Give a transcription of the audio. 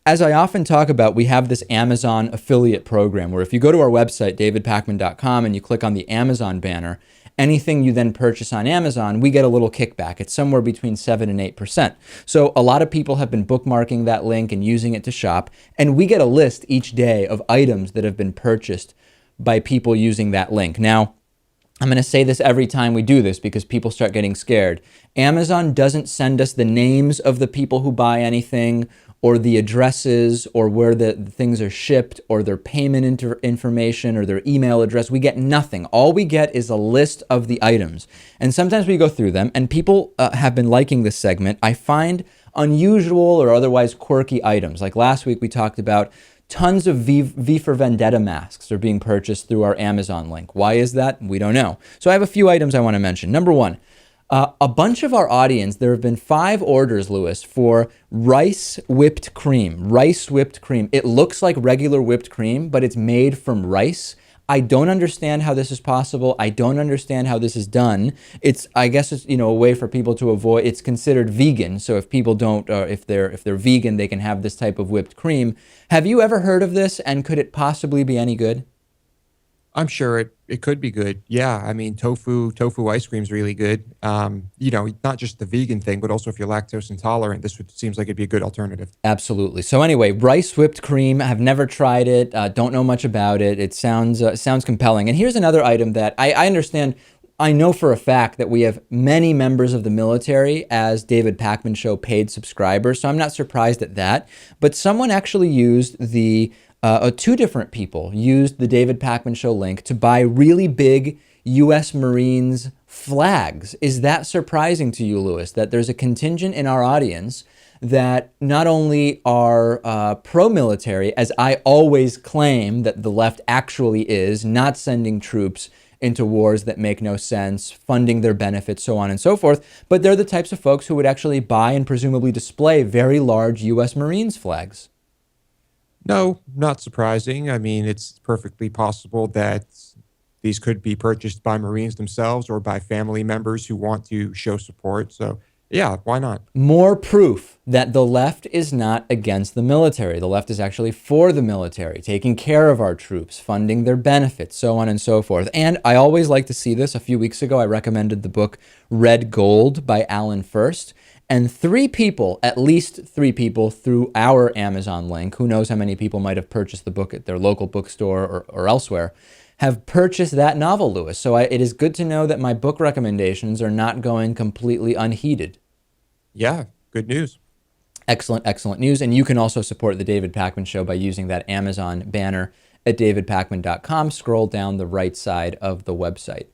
As I often talk about, we have this Amazon affiliate program where if you go to our website, davidpakman.com, and you click on the Amazon banner, anything you then purchase on Amazon, we get a little kickback. It's somewhere between 7 and 8%. So a lot of people have been bookmarking that link and using it to shop, and we get a list each day of items that have been purchased by people using that link. Now, I'm going to say this every time we do this because people start getting scared. Amazon doesn't send us the names of the people who buy anything, or the addresses, or where the things are shipped, or their payment information, or their email address. We get nothing. All we get is a list of the items. And sometimes we go through them, and people have been liking this segment. I find unusual or otherwise quirky items. Like last week we talked about tons of V for Vendetta masks are being purchased through our Amazon link. Why is that? We don't know. So I have a few items I want to mention. Number one, a bunch of our audience, there have been 5 orders, Lewis, for rice whipped cream. Rice whipped cream. It looks like regular whipped cream, but it's made from rice. I don't understand how this is possible. I don't understand how this is done. I guess it's, a way for people to avoid, it's considered vegan. So if people don't, if they're vegan, they can have this type of whipped cream. Have you ever heard of this, and could it possibly be any good? I'm sure it could be good. Yeah, I mean, tofu ice cream is really good. Not just the vegan thing, but also if you're lactose intolerant, seems like it'd be a good alternative. Absolutely. So anyway, rice whipped cream. I've never tried it. Don't know much about it. It sounds compelling. And here's another item that I understand. I know for a fact that we have many members of the military as David Pakman Show paid subscribers, so I'm not surprised at that. But someone actually used 2 different people used the David Pakman Show link to buy really big U.S. Marines flags. Is that surprising to you, Lewis, that there's a contingent in our audience that not only are pro-military, as I always claim that the left actually is, not sending troops into wars that make no sense, funding their benefits, so on and so forth, but they're the types of folks who would actually buy and presumably display very large U.S. Marines flags. No, not surprising. I mean, it's perfectly possible that these could be purchased by Marines themselves or by family members who want to show support. So, yeah, why not? More proof that the left is not against the military. The left is actually for the military, taking care of our troops, funding their benefits, so on and so forth. And I always like to see this. A few weeks ago, I recommended the book Red Gold by Alan First. And 3 people, at least 3 people through our Amazon link, who knows how many people might have purchased the book at their local bookstore or elsewhere, have purchased that novel, Lewis. So it is good to know that my book recommendations are not going completely unheeded. Yeah, good news. Excellent, excellent news. And you can also support the David Pakman Show by using that Amazon banner at davidpakman.com. Scroll down the right side of the website.